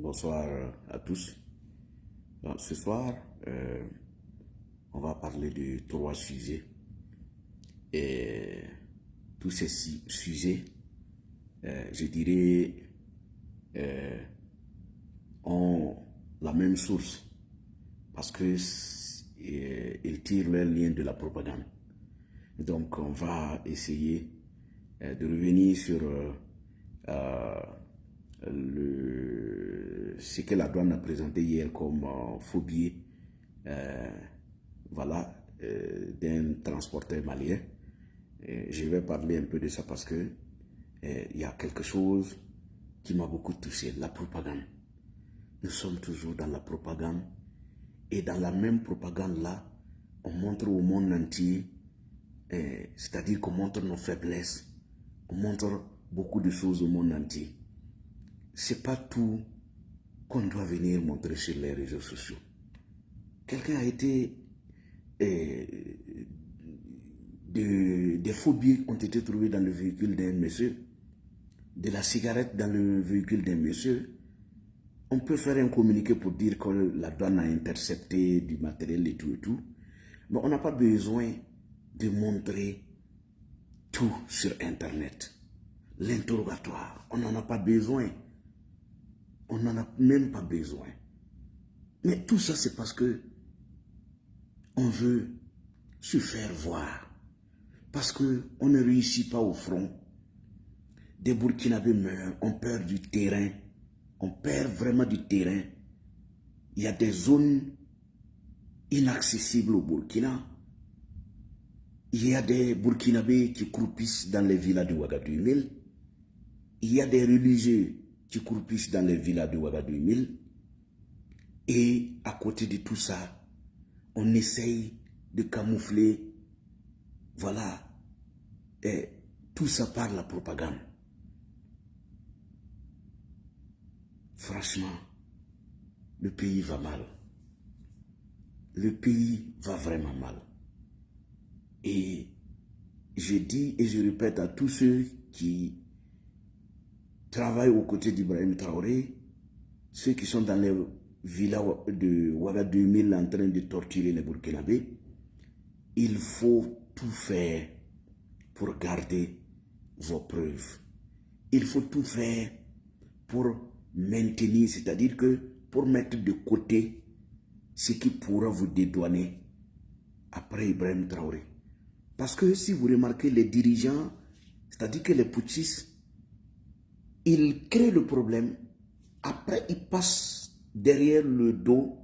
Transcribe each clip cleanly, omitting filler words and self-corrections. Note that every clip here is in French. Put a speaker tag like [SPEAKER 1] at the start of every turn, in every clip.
[SPEAKER 1] Bonsoir à tous. Donc, ce soir, on va parler de 3 sujets. Et tous ces sujets, je dirais, ont la même source parce que ils tirent leur lien de la propagande. Donc, on va essayer de revenir sur ce que la douane a présenté hier comme phobie d'un transporteur malien. Je vais parler un peu de ça parce que il y a quelque chose qui m'a beaucoup touché, la propagande. Nous sommes toujours dans la propagande et dans la même propagande là, on montre au monde entier, c'est-à-dire qu'on montre nos faiblesses, on montre beaucoup de choses au monde entier. C'est pas tout qu'on doit venir montrer sur les réseaux sociaux. Quelqu'un a été... des phobies ont été trouvées dans le véhicule d'un monsieur, de la cigarette dans le véhicule d'un monsieur. On peut faire un communiqué pour dire que la douane a intercepté du matériel et tout, mais on n'a pas besoin de montrer tout sur Internet. L'interrogatoire, on n'en a pas besoin. On n'en a même pas besoin. Mais tout ça, c'est parce que on veut se faire voir. Parce qu'on ne réussit pas au front. Des Burkinabés meurent, on perd du terrain. On perd vraiment du terrain. Il y a des zones inaccessibles au Burkina. Il y a des Burkinabés qui croupissent dans les villas de Ouagadougou. Il y a des religieux qui croupissent dans les villas de Ouagadougou. Et à côté de tout ça, on essaye de camoufler, voilà, et tout ça par la propagande. Franchement, le pays va mal. Le pays va vraiment mal. Et je dis et je répète à tous ceux qui travaillent aux côtés d'Ibrahim Traoré, ceux qui sont dans les villas de Ouagadougou en train de torturer les Burkinabés, il faut tout faire pour garder vos preuves. Il faut tout faire pour maintenir, c'est-à-dire que pour mettre de côté ce qui pourra vous dédouaner après Ibrahim Traoré. Parce que si vous remarquez les dirigeants, c'est-à-dire que les putschistes, ils créent le problème, après ils passent derrière le dos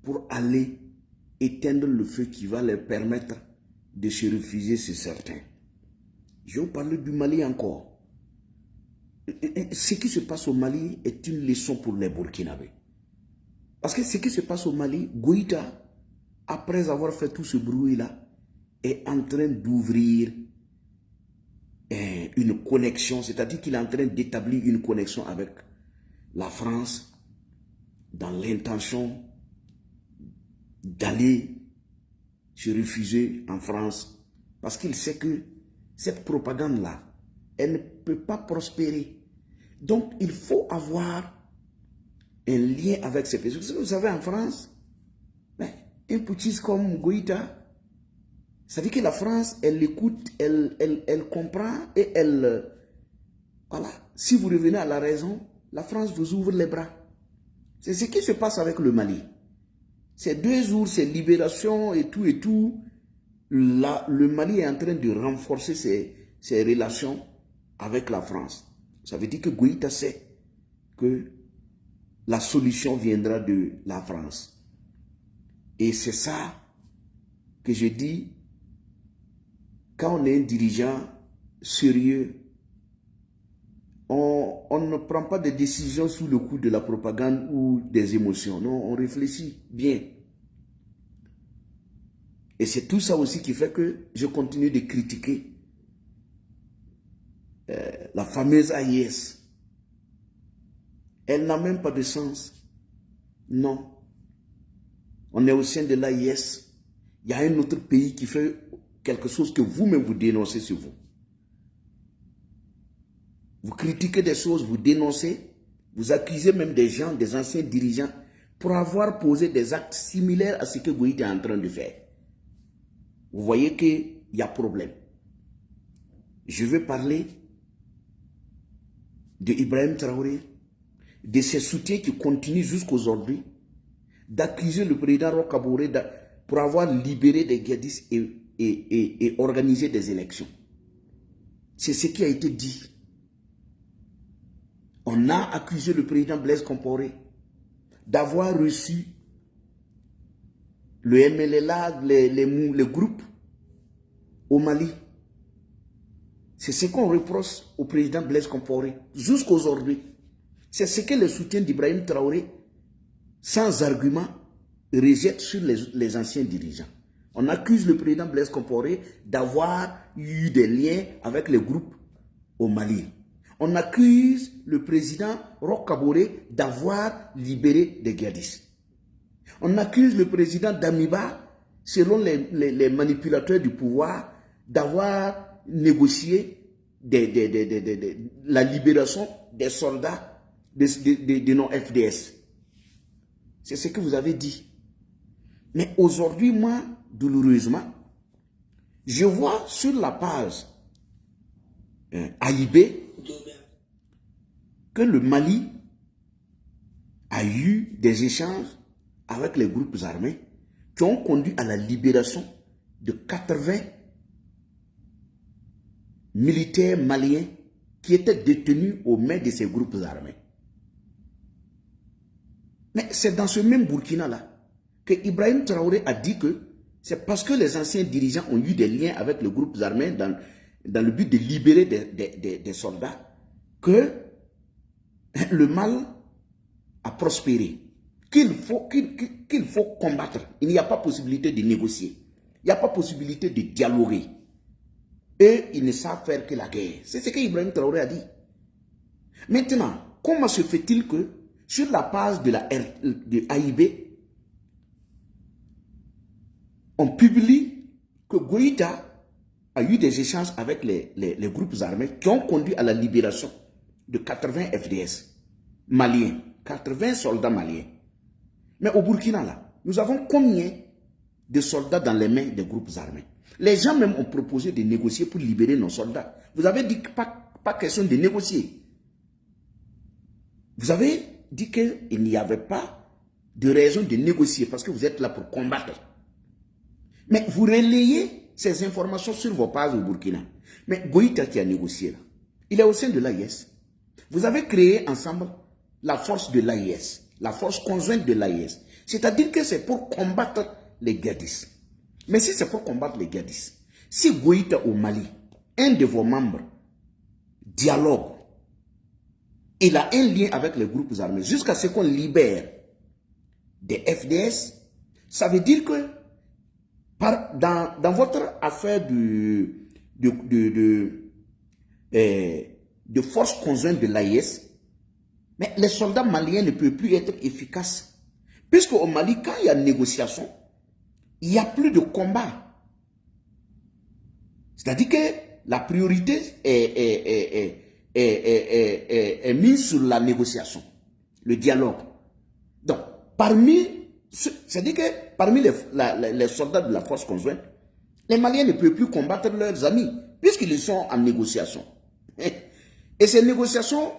[SPEAKER 1] pour aller éteindre le feu qui va leur permettre de se refuser, c'est certain. Je vais vous parler du Mali encore. Ce qui se passe au Mali est une leçon pour les Burkinabés. Parce que ce qui se passe au Mali, Goïta, après avoir fait tout ce bruit-là, est en train d'ouvrir une connexion, c'est-à-dire qu'il est en train d'établir une connexion avec la France dans l'intention d'aller se refuser en France parce qu'il sait que cette propagande-là, elle ne peut pas prospérer. Donc, il faut avoir un lien avec ces pays. Vous savez, en France, un putschiste comme Goïta, ça veut dire que la France, elle écoute, elle comprend et elle... Voilà, si vous revenez à la raison, la France vous ouvre les bras. C'est ce qui se passe avec le Mali. Ces 2 jours, ces libérations et tout, là, le Mali est en train de renforcer ses relations avec la France. Ça veut dire que Goïta sait que la solution viendra de la France. Et c'est ça que je dis, quand on est un dirigeant sérieux, on ne prend pas de décisions sous le coup de la propagande ou des émotions. Non, on réfléchit bien. Et c'est tout ça aussi qui fait que je continue de critiquer la fameuse AIS. Elle n'a même pas de sens. Non. On est au sein de l'AIS. Il y a un autre pays qui fait quelque chose que vous-même vous dénoncez sur vous. Vous critiquez des choses, vous dénoncez, Vous accusez même des gens, des anciens dirigeants, pour avoir posé des actes similaires à ce que Goïta est en train de faire. Vous voyez qu'il y a problème. Je veux parler de Ibrahim Traoré, de ses soutiens qui continuent jusqu'aujourd'hui, d'accuser le président Roch Kaboré pour avoir libéré des guédistes et organisé des élections. C'est ce qui a été dit. On a accusé le président Blaise Compaoré d'avoir reçu le MLLA, les groupes au Mali. C'est ce qu'on reproche au président Blaise Compaoré jusqu'aujourd'hui. C'est ce que les soutiens d'Ibrahim Traoré, sans argument, rejettent sur les anciens dirigeants. On accuse le président Blaise Compaoré d'avoir eu des liens avec les groupes au Mali. On accuse le président Roch Kaboré d'avoir libéré des guédistes. On accuse le président Damiba, selon les manipulateurs du pouvoir, d'avoir négocié la libération des soldats de nos FDS. C'est ce que vous avez dit. Mais aujourd'hui, moi, douloureusement, je vois sur la page AIB que le Mali a eu des échanges avec les groupes armés qui ont conduit à la libération de 80 militaires maliens qui étaient détenus aux mains de ces groupes armés. Mais c'est dans ce même Burkina-là que Ibrahim Traoré a dit que c'est parce que les anciens dirigeants ont eu des liens avec les groupes armés dans le but de libérer des soldats que le mal a prospéré, qu'il faut combattre. Il n'y a pas possibilité de négocier. Il n'y a pas possibilité de dialoguer. Eux, ils ne savent faire que la guerre. C'est ce que Ibrahim Traoré a dit. Maintenant, comment se fait-il que sur la page de AIB, on publie que Goïta a eu des échanges avec les groupes armés qui ont conduit à la libération de 80 FDS maliens, 80 soldats maliens. Mais au Burkina, là, nous avons combien de soldats dans les mains des groupes armés? Les gens même ont proposé de négocier pour libérer nos soldats. Vous avez dit que pas question de négocier. Vous avez dit qu'il n'y avait pas de raison de négocier parce que vous êtes là pour combattre. Mais vous relayez ces informations sur vos pages au Burkina. Mais Goïta qui a négocié là, il est au sein de l'AIS. Vous avez créé ensemble la force de l'AIS, la force conjointe de l'AIS. C'est-à-dire que c'est pour combattre les guédistes. Mais si c'est pour combattre les guédistes, si Goïta au Mali, un de vos membres, dialogue, il a un lien avec les groupes armés jusqu'à ce qu'on libère des FDS, ça veut dire que dans votre affaire de force conjointe de l'AIS, mais les soldats maliens ne peuvent plus être efficaces. Puisque au Mali, quand il y a négociation, il n'y a plus de combat. C'est-à-dire que la priorité est mise sur la négociation, le dialogue. Donc, c'est-à-dire que parmi les soldats de la force conjointe, les Maliens ne peuvent plus combattre leurs amis, puisqu'ils sont en négociation. Et ces négociations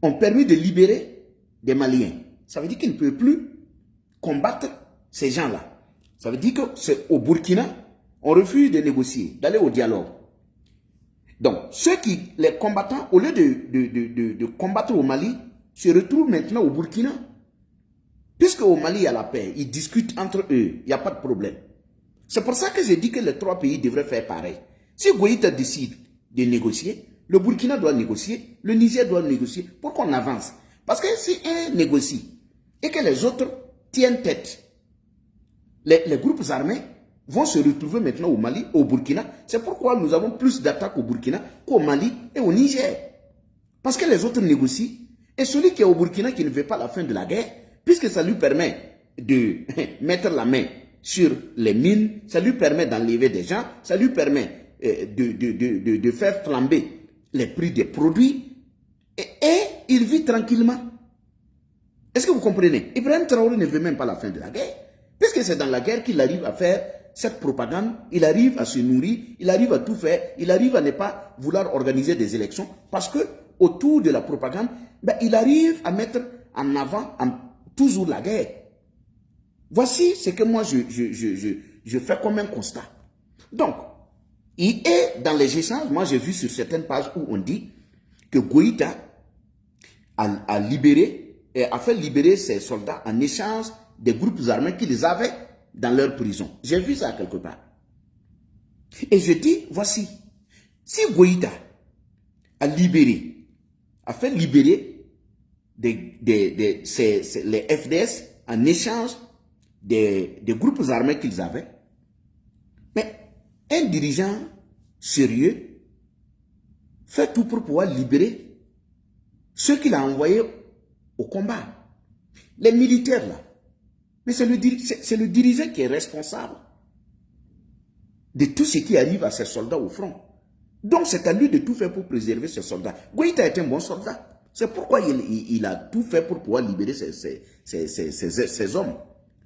[SPEAKER 1] ont permis de libérer des Maliens. Ça veut dire qu'ils ne peuvent plus combattre ces gens-là. Ça veut dire que c'est au Burkina, on refuse de négocier, d'aller au dialogue. Donc, les combattants, au lieu de combattre au Mali, se retrouvent maintenant au Burkina. Puisque au Mali, il y a la paix, ils discutent entre eux, il n'y a pas de problème. C'est pour ça que j'ai dit que les trois pays devraient faire pareil. Si Goïta décide de négocier, le Burkina doit négocier, le Niger doit négocier pour qu'on avance. Parce que si un négocie et que les autres tiennent tête, les groupes armés vont se retrouver maintenant au Mali, au Burkina. C'est pourquoi nous avons plus d'attaques au Burkina qu'au Mali et au Niger. Parce que les autres négocient. Et celui qui est au Burkina qui ne veut pas la fin de la guerre, puisque ça lui permet de mettre la main sur les mines, ça lui permet d'enlever des gens, ça lui permet de faire flamber les prix des produits. Et il vit tranquillement. Est-ce que vous comprenez? Ibrahim Traoré ne veut même pas la fin de la guerre. Puisque c'est dans la guerre qu'il arrive à faire cette propagande, il arrive à se nourrir, il arrive à tout faire, il arrive à ne pas vouloir organiser des élections, parce que autour de la propagande, ben, il arrive à mettre en avant toujours la guerre. Voici ce que moi je fais comme un constat. Donc, il est dans les échanges, moi j'ai vu sur certaines pages où on dit que Goïta a libéré, a fait libérer ses soldats en échange des groupes armés qu'ils avaient dans leur prison. J'ai vu ça quelque part. Et je dis, voici, si Goïta a libéré, a fait libérer les FDS en échange des groupes armés qu'ils avaient, mais un dirigeant sérieux fait tout pour pouvoir libérer ceux qu'il a envoyés au combat. Les militaires là. Mais c'est le dirigeant qui est responsable de tout ce qui arrive à ses soldats au front. Donc c'est à lui de tout faire pour préserver ses soldats. Goïta est un bon soldat. C'est pourquoi il a tout fait pour pouvoir libérer ses hommes.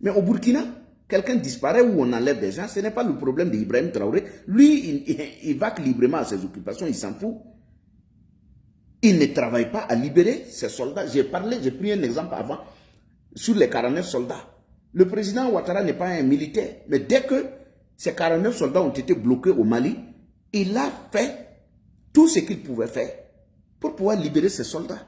[SPEAKER 1] Mais au Burkina, quelqu'un disparaît ou on enlève des gens, ce n'est pas le problème d'Ibrahim Traoré. Lui, il va librement à ses occupations, il s'en fout. Il ne travaille pas à libérer ses soldats. J'ai pris un exemple avant sur les 49 soldats. Le président Ouattara n'est pas un militaire, mais dès que ces 49 soldats ont été bloqués au Mali, il a fait tout ce qu'il pouvait faire pour pouvoir libérer ses soldats.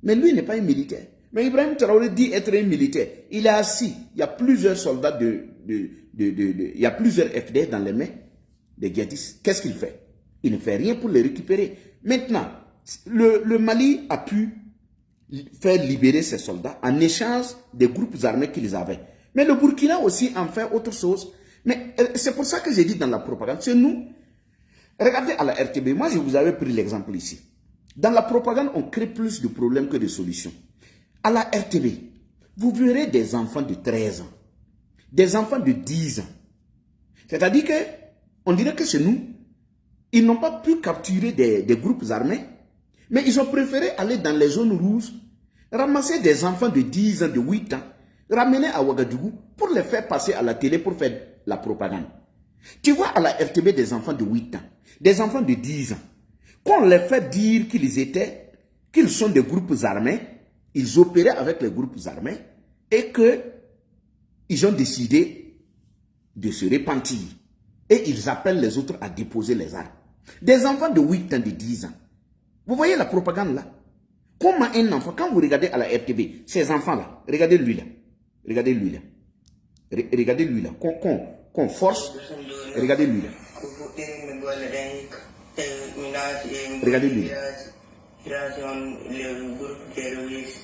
[SPEAKER 1] Mais lui n'est pas un militaire. Mais Ibrahim Traoré dit être un militaire. Il est assis. Il y a plusieurs soldats il y a plusieurs FDS dans les mains des djihadistes. Qu'est-ce qu'il fait? Il ne fait rien pour les récupérer. Maintenant, le Mali a pu faire libérer ses soldats en échange des groupes armés qu'ils avaient. Mais le Burkina aussi en fait autre chose. Mais c'est pour ça que j'ai dit dans la propagande, c'est nous. Regardez à la RTB, moi je vous avais pris l'exemple ici. Dans la propagande, on crée plus de problèmes que de solutions. À la RTB, vous verrez des enfants de 13 ans, des enfants de 10 ans. C'est-à-dire que, on dirait que chez nous, ils n'ont pas pu capturer des groupes armés, mais ils ont préféré aller dans les zones rouges, ramasser des enfants de 10 ans, de 8 ans, ramener à Ouagadougou pour les faire passer à la télé pour faire la propagande. Tu vois à la RTB des enfants de 8 ans, des enfants de 10 ans, qu'on les fait dire qu'ils sont des groupes armés, ils opéraient avec les groupes armés et qu'ils ont décidé de se repentir. Et ils appellent les autres à déposer les armes. Des enfants de 8 ans, de 10 ans. Vous voyez la propagande là? Comment un enfant, quand vous regardez à la RTB, ces enfants-là, regardez lui là. Regardez lui là. Regardez lui là. Qu'on force. Regardez lui là. Regardez lui là.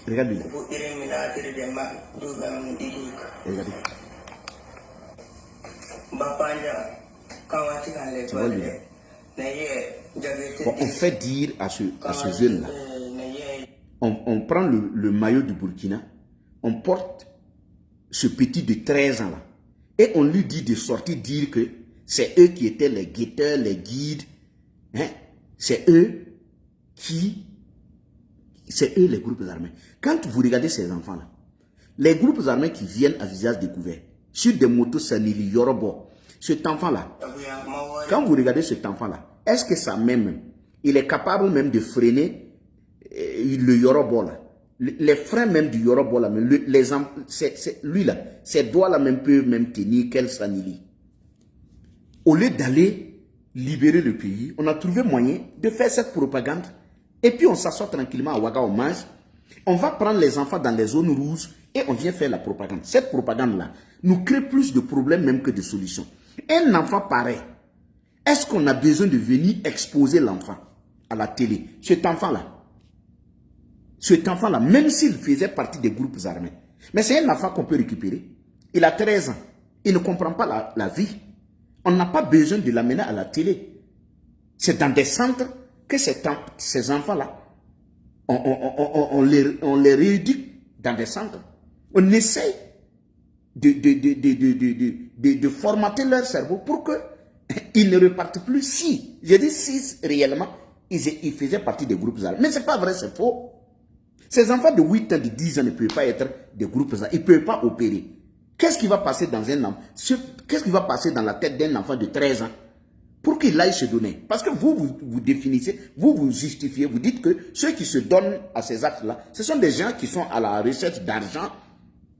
[SPEAKER 1] Regardez lui là. Regardez. Tu vois lui là. Bon, on fait dire à ce jeune-là, on prend le maillot du Burkina, on porte ce petit de 13 ans là, et on lui dit de sortir dire que c'est eux qui étaient les guetteurs, les guides, hein? C'est eux les groupes armés. Quand vous regardez ces enfants-là, les groupes armés qui viennent à visage découvert, sur des motos Sanili, Yorobo, cet enfant-là, quand vous regardez cet enfant-là, est-ce que ça même, il est capable même de freiner le Yorobo là? Les freins même du Yorobo là, lui là, ses doigts là même peuvent même tenir quel Sanili. Au lieu d'aller libérer le pays, on a trouvé moyen de faire cette propagande et puis on s'assoit tranquillement à Ouaga, on mange. On va prendre les enfants dans les zones rouges et on vient faire la propagande. Cette propagande-là nous crée plus de problèmes même que de solutions. Un enfant pareil, est-ce qu'on a besoin de venir exposer l'enfant à la télé? Cet enfant-là, même s'il faisait partie des groupes armés, mais c'est un enfant qu'on peut récupérer. Il a 13 ans. Il ne comprend pas la vie. On n'a pas besoin de l'amener à la télé. C'est dans des centres que ces enfants-là, on les rééduque dans des centres. On essaie de formater leur cerveau pour qu'ils ne repartent plus si. J'ai dit si réellement, ils faisaient partie des groupes armés. Mais ce n'est pas vrai, c'est faux. Ces enfants de 8 ans, de 10 ans ne peuvent pas être des groupes armés. Ils ne peuvent pas opérer. Qu'est-ce qui va passer dans un enfant? Qu'est-ce qui va passer dans la tête d'un enfant de 13 ans pour qu'il aille se donner? Parce que vous définissez, vous justifiez, vous dites que ceux qui se donnent à ces actes-là, ce sont des gens qui sont à la recherche d'argent,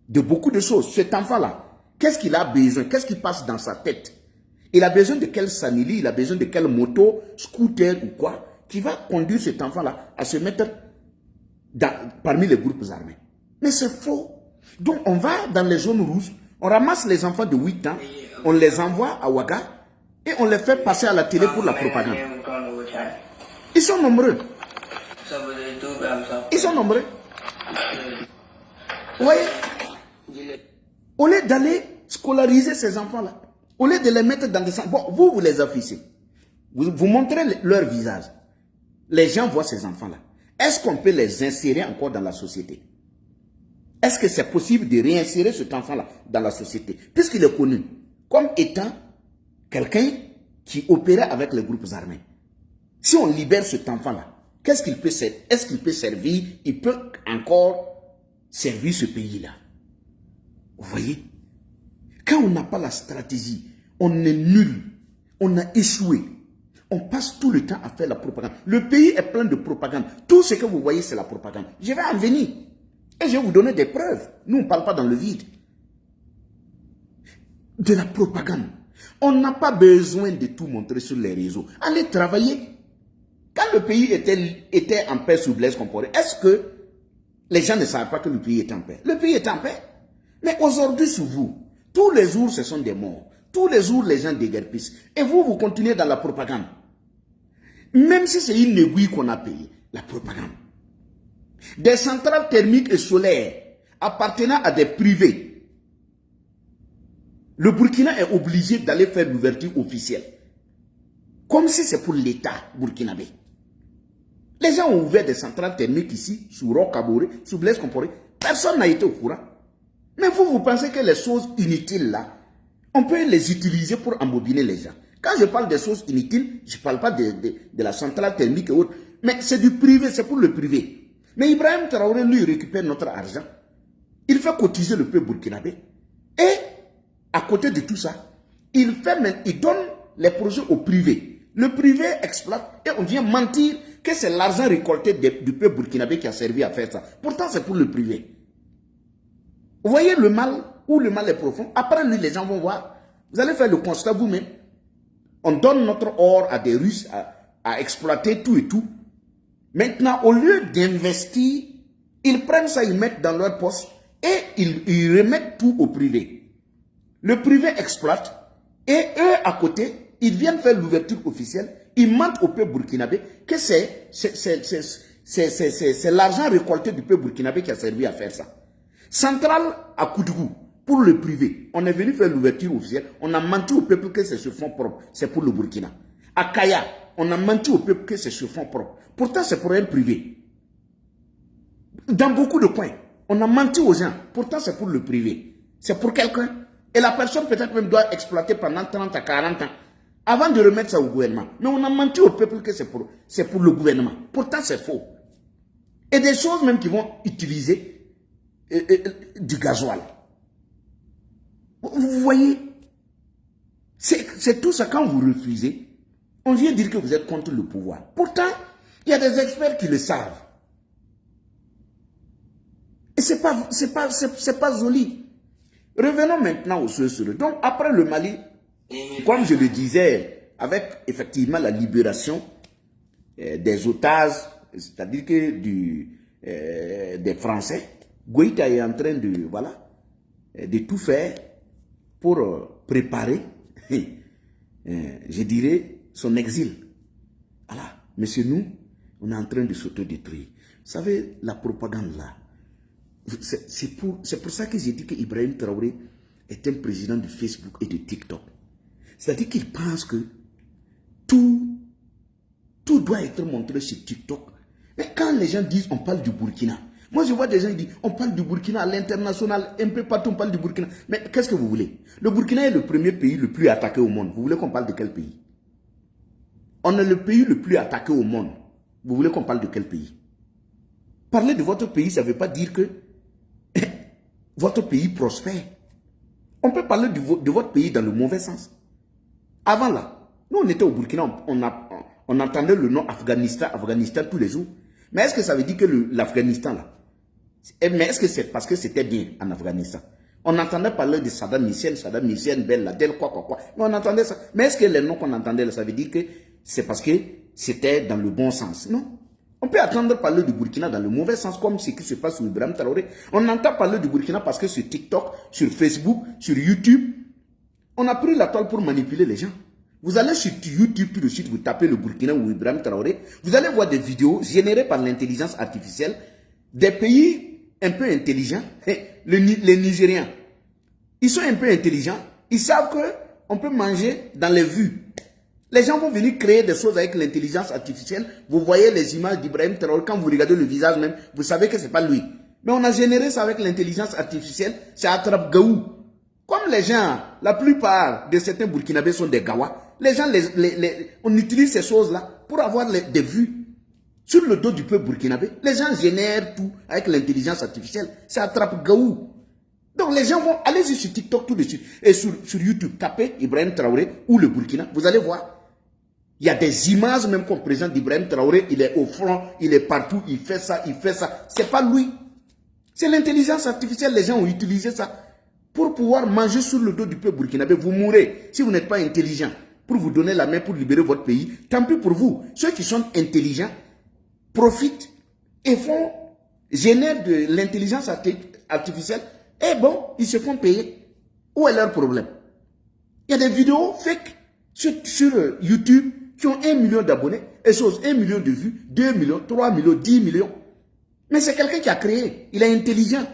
[SPEAKER 1] de beaucoup de choses. Cet enfant-là, qu'est-ce qu'il a besoin? Qu'est-ce qui passe dans sa tête? Il a besoin de quel sanili, il a besoin de quelle moto, scooter ou quoi, qui va conduire cet enfant-là à se mettre parmi les groupes armés. Mais c'est faux. Donc on va dans les zones rouges, on ramasse les enfants de 8 ans, on les envoie à Ouaga et on les fait passer à la télé pour la propagande. Ils sont nombreux. Ils sont nombreux. Vous voyez? Au lieu d'aller scolariser ces enfants-là, au lieu de les mettre dans des centres, bon, vous les affichez. Vous montrez leur visage. Les gens voient ces enfants-là. Est-ce qu'on peut les insérer encore dans la société? Est-ce que c'est possible de réinsérer cet enfant-là dans la société? Puisqu'il est connu comme étant quelqu'un qui opérait avec les groupes armés. Si on libère cet enfant-là, qu'est-ce qu'il peut servir? Est-ce qu'il peut servir? Il peut encore servir ce pays-là. Vous voyez? Quand on n'a pas la stratégie, on est nul. On a échoué. On passe tout le temps à faire la propagande. Le pays est plein de propagande. Tout ce que vous voyez, c'est la propagande. Je vais en venir. Et je vais vous donner des preuves. Nous, on ne parle pas dans le vide. De la propagande. On n'a pas besoin de tout montrer sur les réseaux. Allez travailler. Quand le pays était en paix sous Blaise Compaoré, est-ce que les gens ne savaient pas que le pays était en paix? Le pays est en paix. Mais aujourd'hui, sous vous, tous les jours, ce sont des morts. Tous les jours, les gens déguerpissent. Et vous continuez dans la propagande. Même si c'est une aiguille qu'on a payée, la propagande. Des centrales thermiques et solaires appartenant à des privés. Le Burkina est obligé d'aller faire l'ouverture officielle. Comme si c'est pour l'État burkinabé. Les gens ont ouvert des centrales thermiques ici, sous Roch-Kaboré, sous Blaise Compaoré. Personne n'a été au courant. Mais vous pensez que les choses inutiles là, on peut les utiliser pour embobiner les gens. Quand je parle des choses inutiles, je ne parle pas de la centrale thermique et autres. Mais c'est du privé, c'est pour le privé. Mais Ibrahim Traoré, lui, récupère notre argent. Il fait cotiser le peuple burkinabé. Et, à côté de tout ça, il donne les projets au privé. Le privé exploite et on vient mentir que c'est l'argent récolté du peuple burkinabé qui a servi à faire ça. Pourtant, c'est pour le privé. Vous voyez le mal, où le mal est profond. Après lui, les gens vont voir. Vous allez faire le constat vous-même. On donne notre or à des Russes à exploiter tout et tout. Maintenant, au lieu d'investir, ils prennent ça, ils mettent dans leur poche et ils remettent tout au privé. Le privé exploite et eux, à côté, ils viennent faire l'ouverture officielle. Ils mentent au peuple burkinabé que c'est l'argent récolté du peuple burkinabé qui a servi à faire ça. Centrale à Koudougou, pour le privé, on est venu faire l'ouverture officielle, on a menti au peuple que c'est sur fonds propres, c'est pour le Burkina. À Kaya, on a menti au peuple que c'est sur fonds propres, pourtant c'est pour un privé. Dans beaucoup de coins, on a menti aux gens, pourtant c'est pour le privé. C'est pour quelqu'un. Et la personne peut-être même doit exploiter pendant 30 à 40 ans, avant de remettre ça au gouvernement. Mais on a menti au peuple que c'est pour le gouvernement. Pourtant c'est faux. Et des choses même qui vont utiliser du gasoil. Vous voyez, c'est tout ça. Quand vous refusez, on vient dire que vous êtes contre le pouvoir. Pourtant, il y a des experts qui le savent. Et c'est pas joli. Revenons maintenant aux choses. Donc, après le Mali, comme je le disais, avec effectivement la libération des otages, c'est-à-dire que des Français, Goïta est en train de tout faire pour préparer, je dirais, son exil. Voilà. Mais c'est nous, on est en train de s'autodétruire. Vous savez, la propagande là, c'est pour ça que j'ai dit que Ibrahim Traoré est un président de Facebook et de TikTok. C'est-à-dire qu'il pense que tout doit être montré sur TikTok. Mais quand les gens disent on parle du Burkina, moi je vois des gens qui disent on parle du Burkina à l'international, un peu partout on parle du Burkina. Mais qu'est-ce que vous voulez? Le Burkina est le premier pays le plus attaqué au monde. Vous voulez qu'on parle de quel pays? On est le pays le plus attaqué au monde. Vous voulez qu'on parle de quel pays? Parler de votre pays, ça ne veut pas dire que votre pays prospère. On peut parler de votre pays dans le mauvais sens. Avant là, nous on était au Burkina, on entendait le nom Afghanistan, Afghanistan tous les jours. Mais est-ce que ça veut dire que l'Afghanistan là, mais est-ce que c'est parce que c'était bien en Afghanistan? On entendait parler de Saddam Hussein, Ben Laden, quoi. Mais on entendait ça. Mais est-ce que les noms qu'on entendait là, ça veut dire que c'est parce que c'était dans le bon sens? Non. On peut attendre parler du Burkina dans le mauvais sens, comme ce qui se passe sur Ibrahim Traoré. On entend parler du Burkina parce que sur TikTok, sur Facebook, sur YouTube, on a pris la toile pour manipuler les gens. Vous allez sur YouTube tout de suite, vous tapez le Burkina ou Ibrahim Traoré, vous allez voir des vidéos générées par l'intelligence artificielle des pays un peu intelligents. Les Nigériens, ils sont un peu intelligents, ils savent qu'on peut manger dans les vues. Les gens vont venir créer des choses avec l'intelligence artificielle. Vous voyez les images d'Ibrahim Traoré, quand vous regardez le visage même, vous savez que ce n'est pas lui. Mais on a généré ça avec l'intelligence artificielle, c'est Attrape-Gaou. Comme les gens, la plupart de certains Burkinabés sont des Gawa, les gens, on utilise ces choses-là pour avoir des vues. Sur le dos du peuple burkinabé, les gens génèrent tout avec l'intelligence artificielle. C'est Attrape-Gaou. Donc les gens vont aller sur TikTok tout de suite. Et sur YouTube, tapez Ibrahim Traoré ou le Burkina. Vous allez voir. Il y a des images même qu'on présente d'Ibrahim Traoré. Il est au front, il est partout, il fait ça, il fait ça. C'est pas lui. C'est l'intelligence artificielle. Les gens ont utilisé ça pour pouvoir manger sur le dos du peuple burkinabé. Vous mourrez si vous n'êtes pas intelligent. Pour vous donner la main pour libérer votre pays. Tant pis pour vous. Ceux qui sont intelligents profitent et génèrent de l'intelligence artificielle, et bon, ils se font payer. Où est leur problème? Il y a des vidéos fake sur YouTube qui ont 1 million d'abonnés, et chose 1 million de vues, 2 millions, 3 millions, 10 millions. Mais c'est quelqu'un qui a créé, il est intelligent.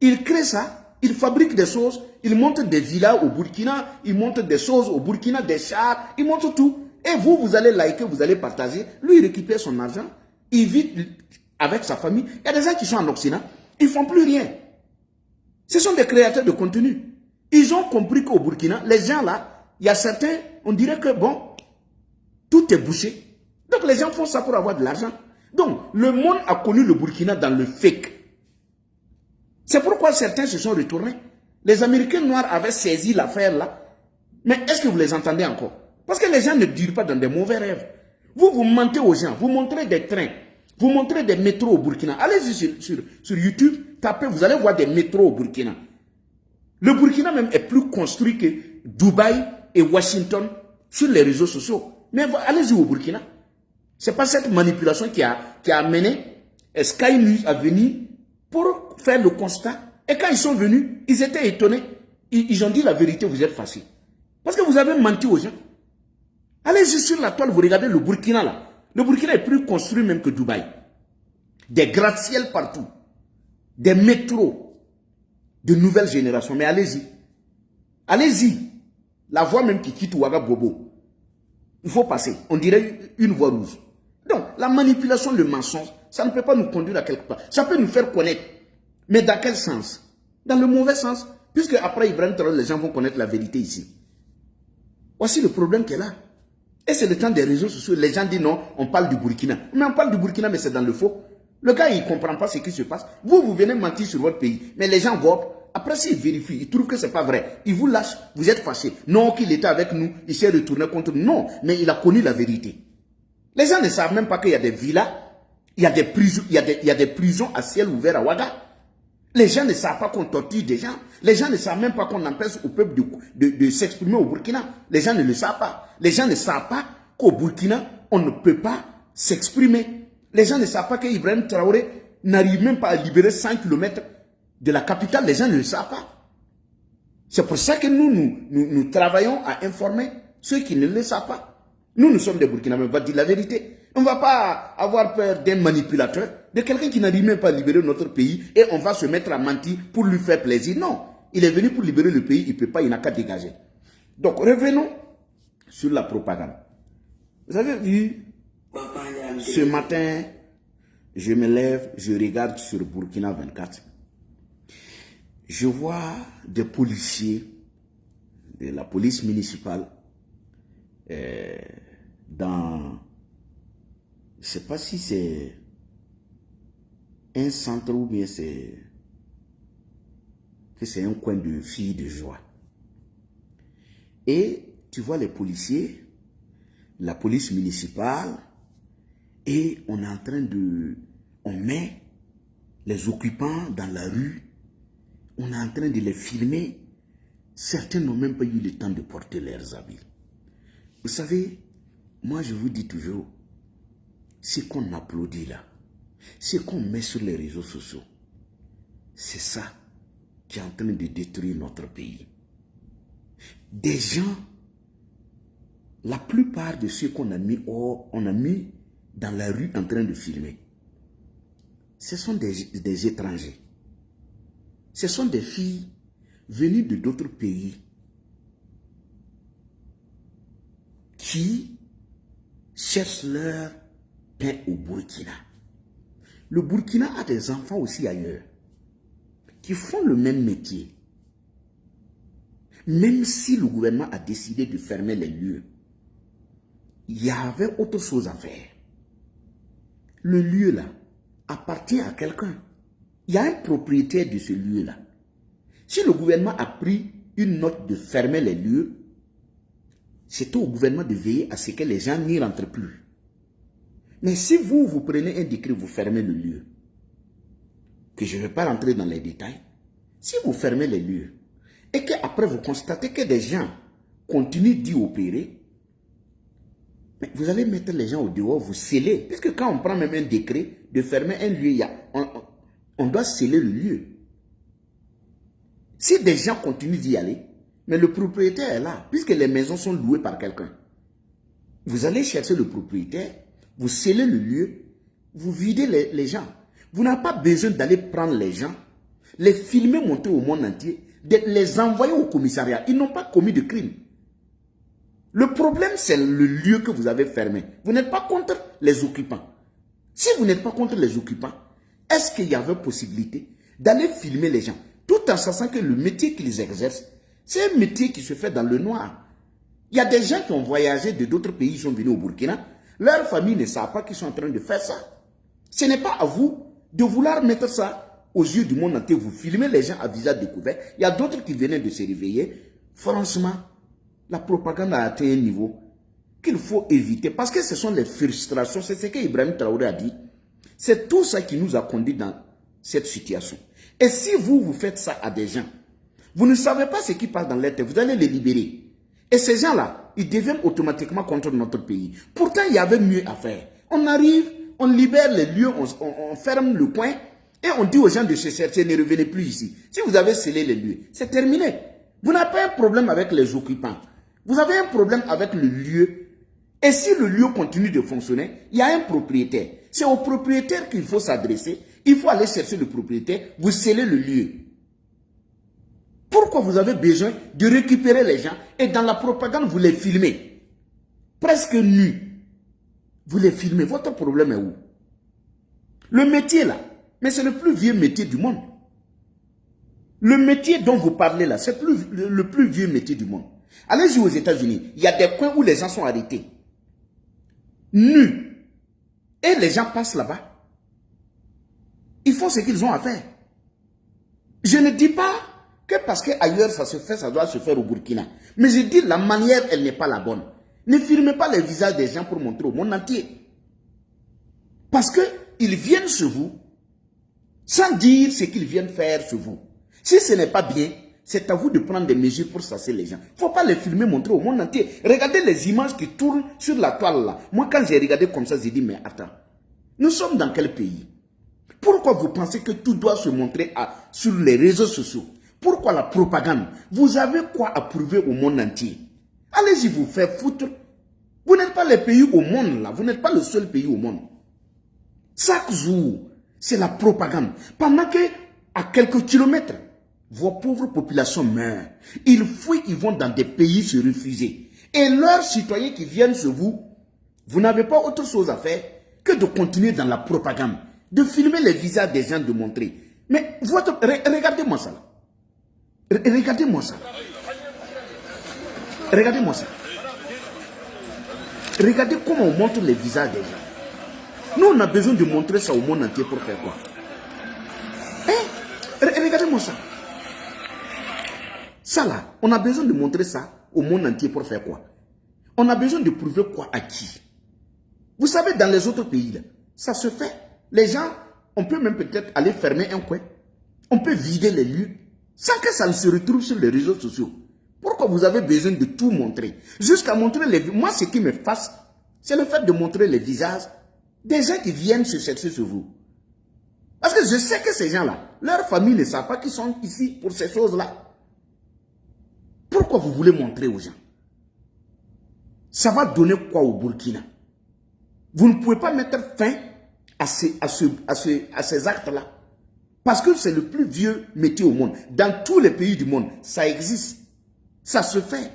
[SPEAKER 1] Il crée ça, il fabrique des choses, il monte des villas au Burkina, il monte des choses au Burkina, des chars, il monte tout. Et vous allez liker, vous allez partager. Lui, il récupère son argent. Il vit avec sa famille. Il y a des gens qui sont en Occident, ils ne font plus rien. Ce sont des créateurs de contenu. Ils ont compris qu'au Burkina, les gens là, il y a certains, on dirait que bon, tout est bouché. Donc les gens font ça pour avoir de l'argent. Donc le monde a connu le Burkina dans le fake. C'est pourquoi certains se sont retournés. Les Américains noirs avaient saisi l'affaire là. Mais est-ce que vous les entendez encore? Parce que les gens ne durent pas dans des mauvais rêves. Vous mentez aux gens, vous montrez des trains, vous montrez des métros au Burkina. Allez-y sur YouTube, tapez, vous allez voir des métros au Burkina. Le Burkina même est plus construit que Dubaï et Washington sur les réseaux sociaux. Mais allez-y au Burkina. Ce n'est pas cette manipulation qui a amené Sky News à venir pour faire le constat. Et quand ils sont venus, ils étaient étonnés. Ils ont dit la vérité, vous êtes fâchés. Parce que vous avez menti aux gens. Allez-y sur la toile, vous regardez le Burkina là. Le Burkina est plus construit même que Dubaï. Des gratte-ciels partout. Des métros de nouvelle génération. Mais allez-y. Allez-y. La voie même qui quitte Ouagabobo. Il faut passer. On dirait une voie rouge. Donc, la manipulation, le mensonge, ça ne peut pas nous conduire à quelque part. Ça peut nous faire connaître. Mais dans quel sens? Dans le mauvais sens. Puisque après Ibrahim Traoré, les gens vont connaître la vérité ici. Voici le problème qui est là. Et c'est le temps des réseaux sociaux. Les gens disent non, on parle du Burkina. Mais on parle du Burkina, mais c'est dans le faux. Le gars, il ne comprend pas ce qui se passe. Vous venez mentir sur votre pays. Mais les gens votent. Après, s'ils vérifient, ils trouvent que ce n'est pas vrai. Ils vous lâchent. Vous êtes fâchés. Non, qu'il était avec nous. Il s'est retourné contre nous. Non, mais il a connu la vérité. Les gens ne savent même pas qu'il y a des villas. Il y a des prisons, il y a des prisons à ciel ouvert à Ouaga. Les gens ne savent pas qu'on torture des gens. Les gens ne savent même pas qu'on empêche au peuple de s'exprimer au Burkina. Les gens ne le savent pas. Les gens ne savent pas qu'au Burkina, on ne peut pas s'exprimer. Les gens ne savent pas qu'Ibrahim Traoré n'arrive même pas à libérer 100 km de la capitale. Les gens ne le savent pas. C'est pour ça que nous travaillons à informer ceux qui ne le savent pas. Nous sommes des Burkinabés, on va dire la vérité. On ne va pas avoir peur d'un manipulateur, de quelqu'un qui n'arrive même pas à libérer notre pays et on va se mettre à mentir pour lui faire plaisir. Non, il est venu pour libérer le pays, il ne peut pas, il n'a qu'à dégager. Donc revenons sur la propagande. Vous avez vu, ce matin, je me lève, je regarde sur Burkina 24. Je vois des policiers de la police municipale dans... Je ne sais pas si c'est un centre ou bien c'est un coin de filles de joie. Et tu vois les policiers, la police municipale, et on est en train de... On met les occupants dans la rue, on est en train de les filmer. Certains n'ont même pas eu le temps de porter leurs habits. Vous savez, moi je vous dis toujours, ce qu'on applaudit là, ce qu'on met sur les réseaux sociaux, c'est ça qui est en train de détruire notre pays. Des gens, la plupart de ceux qu'on a mis on a mis dans la rue en train de filmer, ce sont des étrangers. Ce sont des filles venues de d'autres pays qui cherchent leur pain au Burkina. Le Burkina a des enfants aussi ailleurs qui font le même métier. Même si le gouvernement a décidé de fermer les lieux, il y avait autre chose à faire. Le lieu là appartient à quelqu'un. Il y a un propriétaire de ce lieu là. Si le gouvernement a pris une note de fermer les lieux, c'est au gouvernement de veiller à ce que les gens n'y rentrent plus. Mais si vous prenez un décret, vous fermez le lieu, que je ne vais pas rentrer dans les détails, si vous fermez les lieux, et qu'après vous constatez que des gens continuent d'y opérer, mais vous allez mettre les gens au dehors, vous scellez. Puisque quand on prend même un décret de fermer un lieu, on doit sceller le lieu. Si des gens continuent d'y aller, mais le propriétaire est là, puisque les maisons sont louées par quelqu'un, vous allez chercher le propriétaire, vous scellez le lieu, vous videz les gens. Vous n'avez pas besoin d'aller prendre les gens, les filmer, montrer au monde entier, de les envoyer au commissariat. Ils n'ont pas commis de crime. Le problème, c'est le lieu que vous avez fermé. Vous n'êtes pas contre les occupants. Si vous n'êtes pas contre les occupants, est-ce qu'il y avait possibilité d'aller filmer les gens, tout en sachant que le métier qu'ils exercent, c'est un métier qui se fait dans le noir. Il y a des gens qui ont voyagé de d'autres pays, qui sont venus au Burkina. Leur famille ne savent pas qu'ils sont en train de faire ça. Ce n'est pas à vous de vouloir mettre ça aux yeux du monde entier. Vous filmez les gens à visage découvert. Il y a d'autres qui venaient de se réveiller. Franchement, la propagande a atteint un niveau qu'il faut éviter. Parce que ce sont les frustrations. C'est ce qu'Ibrahim Traoré a dit. C'est tout ça qui nous a conduit dans cette situation. Et si vous faites ça à des gens, vous ne savez pas ce qui passe dans leur tête, vous allez les libérer. Et ces gens-là, ils deviennent automatiquement contre notre pays. Pourtant, il y avait mieux à faire. On arrive, on libère les lieux, on ferme le coin et on dit aux gens de se chercher, ne revenez plus ici. Si vous avez scellé les lieux, c'est terminé. Vous n'avez pas un problème avec les occupants. Vous avez un problème avec le lieu. Et si le lieu continue de fonctionner, il y a un propriétaire. C'est au propriétaire qu'il faut s'adresser. Il faut aller chercher le propriétaire, vous scellez le lieu. Pourquoi vous avez besoin de récupérer les gens et dans la propagande, vous les filmez? Presque nus. Vous les filmez. Votre problème est où? Le métier là, mais c'est le plus vieux métier du monde. Le métier dont vous parlez là, c'est le plus vieux métier du monde. Allez-y aux États-Unis, il y a des coins où les gens sont arrêtés. Nus. Et les gens passent là-bas. Ils font ce qu'ils ont à faire. Je ne dis pas que parce qu'ailleurs ça se fait, ça doit se faire au Burkina. Mais je dis la manière, elle n'est pas la bonne. Ne filmez pas les visages des gens pour montrer au monde entier. Parce qu'ils viennent sur vous sans dire ce qu'ils viennent faire sur vous. Si ce n'est pas bien, c'est à vous de prendre des mesures pour chasser les gens. Il ne faut pas les filmer, montrer au monde entier. Regardez les images qui tournent sur la toile là. Moi, quand j'ai regardé comme ça, j'ai dit, mais attends, nous sommes dans quel pays? Pourquoi vous pensez que tout doit se montrer sur les réseaux sociaux? Pourquoi la propagande? Vous avez quoi à prouver au monde entier? Allez-y vous faire foutre. Vous n'êtes pas le pays au monde là. Vous n'êtes pas le seul pays au monde. Chaque jour, c'est la propagande. Pendant que, à quelques kilomètres, vos pauvres populations meurent. Ils fuient, ils vont dans des pays se refuser. Et leurs citoyens qui viennent sur vous, vous n'avez pas autre chose à faire que de continuer dans la propagande. De filmer les visages des gens, de montrer. Mais regardez-moi ça. Regardez-moi ça. Regardez-moi ça. Regardez comment on montre les visages des gens. Nous, on a besoin de montrer ça au monde entier pour faire quoi? Comment ça? Ça là, on a besoin de montrer ça au monde entier pour faire quoi? On a besoin de prouver quoi à qui? Vous savez, dans les autres pays, là, ça se fait. Les gens, on peut même peut-être aller fermer un coin. On peut vider les lieux sans que ça ne se retrouve sur les réseaux sociaux. Pourquoi vous avez besoin de tout montrer? Jusqu'à montrer les... Moi, ce qui me fasse, c'est le fait de montrer les visages des gens qui viennent se chercher sur vous. Parce que je sais que ces gens-là, leur famille ne savent pas qu'ils sont ici pour ces choses-là. Pourquoi vous voulez montrer aux gens? Ça va donner quoi au Burkina? Vous ne pouvez pas mettre fin à ces actes-là. Parce que c'est le plus vieux métier au monde. Dans tous les pays du monde, ça existe. Ça se fait.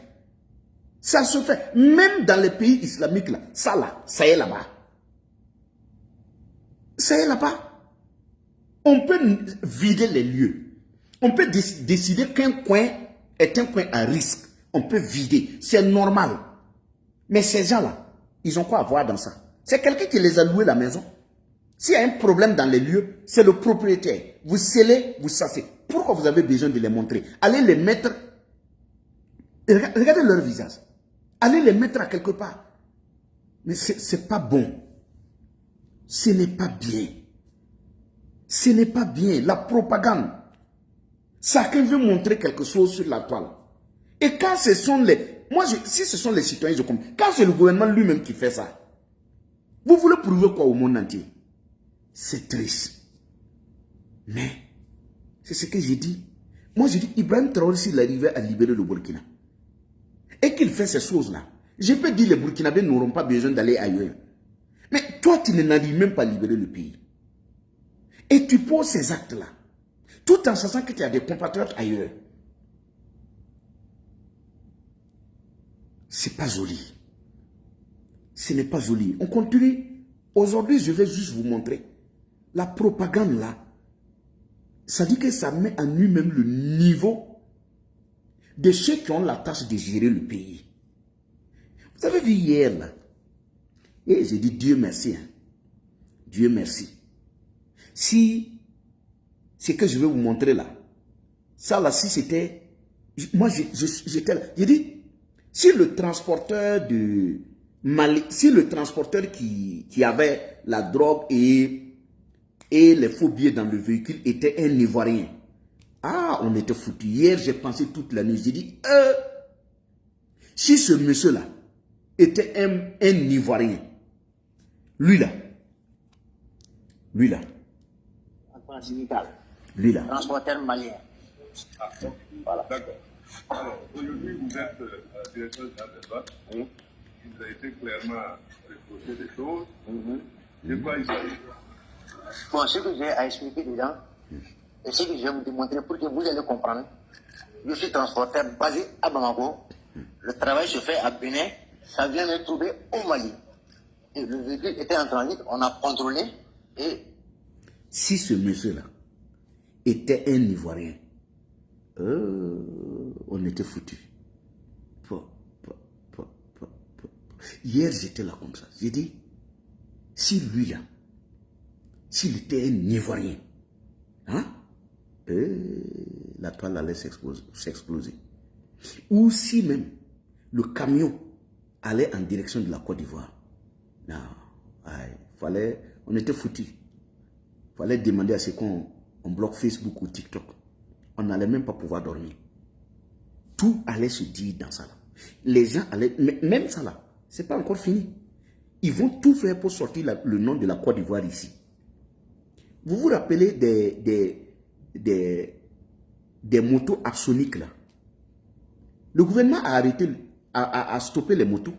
[SPEAKER 1] Ça se fait. Même dans les pays islamiques, là, ça est là-bas. Ça est là-bas. On peut vider les lieux. On peut décider qu'un coin est un coin à risque. On peut vider. C'est normal. Mais ces gens-là, ils ont quoi à voir dans ça? C'est quelqu'un qui les a loués la maison. S'il y a un problème dans les lieux, c'est le propriétaire. Vous scellez, vous sassez. Pourquoi vous avez besoin de les montrer? Allez les mettre... Regardez leur visage. Allez les mettre à quelque part. Mais ce n'est pas bon. Ce n'est pas bien. Ce n'est pas bien. La propagande. Chacun veut montrer quelque chose sur la toile. Et quand ce sont les... Moi, si ce sont les citoyens, je comprends. Quand c'est le gouvernement lui-même qui fait ça, vous voulez prouver quoi au monde entier? C'est triste. Mais, c'est ce que j'ai dit. Moi, je dis, Ibrahim Traoré, s'il arrivait à libérer le Burkina, et qu'il fait ces choses-là, je peux dire les Burkinabés n'auront pas besoin d'aller ailleurs. Mais toi, tu n'arrives même pas à libérer le pays. Et tu poses ces actes-là, tout en sachant que tu as des compatriotes ailleurs. C'est pas joli. Ce n'est pas joli. On continue. Aujourd'hui, je vais juste vous montrer. La propagande là, ça dit que ça met à nu même le niveau de ceux qui ont la tâche de gérer le pays. Vous avez vu hier là, et j'ai dit Dieu merci. Hein. Dieu merci. Si ce que je vais vous montrer là, ça là, si c'était... Moi, j'étais là. J'ai dit, si le transporteur de Mali, si le transporteur qui avait la drogue et les faux billets dans le véhicule était un Ivoirien, ah, on était foutu. Hier, j'ai pensé toute la nuit. J'ai dit, si ce monsieur-là était un Ivoirien, lui là,
[SPEAKER 2] transporteur malien.
[SPEAKER 3] Ah, voilà. D'accord. Alors, aujourd'hui, vous êtes directeur général des banques. Il vous a été clairement reproché des choses. De quoi il s'agit?
[SPEAKER 2] Bon, ce que j'ai à expliquer dedans, et ce que je vais vous démontrer pour que vous allez comprendre, je suis transporteur basé à Bamako. Le travail se fait à Bénin. Ça vient me trouver au Mali. Et le véhicule était en transit, on a contrôlé et...
[SPEAKER 1] Si ce monsieur-là était un Ivoirien, on était foutu. Hier, j'étais là comme ça. J'ai dit, si lui là, s'il était un Ivoirien, hein, la toile allait s'exploser. Ou si même le camion allait en direction de la Côte d'Ivoire. Non, on était foutu. Il fallait demander à ce qu'on bloque Facebook ou TikTok. On n'allait même pas pouvoir dormir. Tout allait se dire dans ça là. Les gens allaient, même ça là, c'est pas encore fini. Ils vont tout faire pour sortir le nom de la Côte d'Ivoire ici. Vous vous rappelez des motos absoniques là? Le gouvernement a arrêté, a stoppé les motos.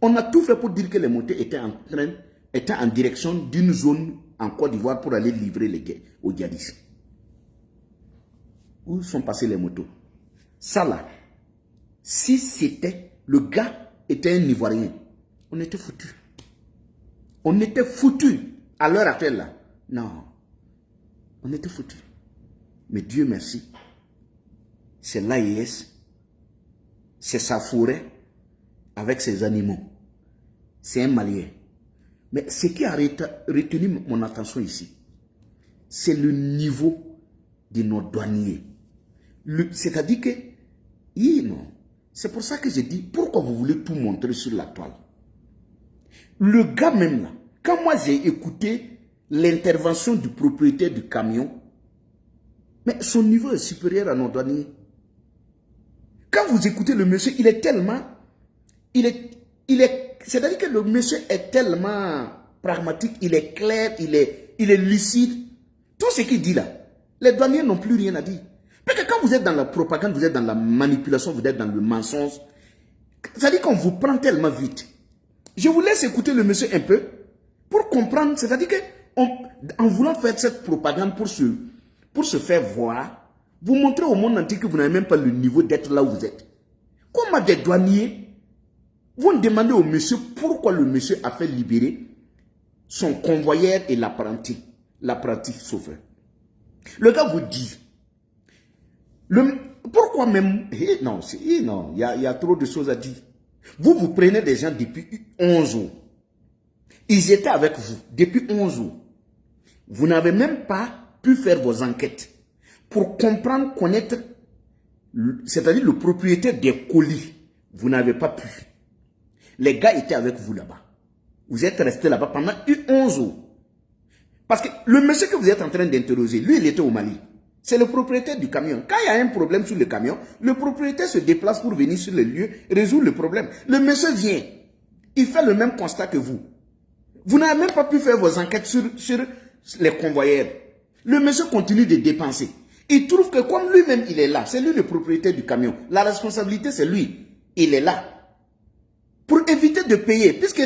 [SPEAKER 1] On a tout fait pour dire que les motos étaient en direction d'une zone en Côte d'Ivoire pour aller livrer aux djihadistes. Où sont passées les motos? Ça là, si c'était, le gars était un Ivoirien, on était foutu. On était foutu à l'heure actuelle là. Non, on était foutu. Mais Dieu merci, c'est l'AIS, c'est sa forêt avec ses animaux. C'est un Malien. Mais ce qui a retenu mon attention ici, c'est le niveau de nos douaniers. C'est-à-dire que, oui, non. C'est pour ça que je dis, pourquoi vous voulez tout montrer sur la toile? Le gars même là, quand moi j'ai écouté l'intervention du propriétaire du camion, mais son niveau est supérieur à nos douaniers. Quand vous écoutez le monsieur, il est tellement... c'est-à-dire que le monsieur est tellement pragmatique, il est clair, il est lucide. Tout ce qu'il dit là, les douaniers n'ont plus rien à dire. Parce que quand vous êtes dans la propagande, vous êtes dans la manipulation, vous êtes dans le mensonge, c'est-à-dire qu'on vous prend tellement vite. Je vous laisse écouter le monsieur un peu pour comprendre, c'est-à-dire que en voulant faire cette propagande pour se faire voir, vous montrez au monde entier que vous n'avez même pas le niveau d'être là où vous êtes. Comment des douaniers vont demander au monsieur pourquoi le monsieur a fait libérer son convoyeur et l'apprenti chauffeur. Le gars vous dit, pourquoi même, non, il y a trop de choses à dire. Vous prenez des gens depuis 11 jours. Ils étaient avec vous depuis 11 jours. Vous n'avez même pas pu faire vos enquêtes pour comprendre, connaître, c'est-à-dire le propriétaire des colis. Vous n'avez pas pu. Les gars étaient avec vous là-bas. Vous êtes restés là-bas pendant 11 jours. Parce que le monsieur que vous êtes en train d'interroger, lui, il était au Mali. C'est le propriétaire du camion. Quand il y a un problème sur le camion, le propriétaire se déplace pour venir sur le lieu, résoudre le problème. Le monsieur vient. Il fait le même constat que vous. Vous n'avez même pas pu faire vos enquêtes sur les convoyeurs. Le monsieur continue de dépenser. Il trouve que comme lui-même il est là, c'est lui le propriétaire du camion. La responsabilité c'est lui. Il est là. Pour éviter de payer, puisque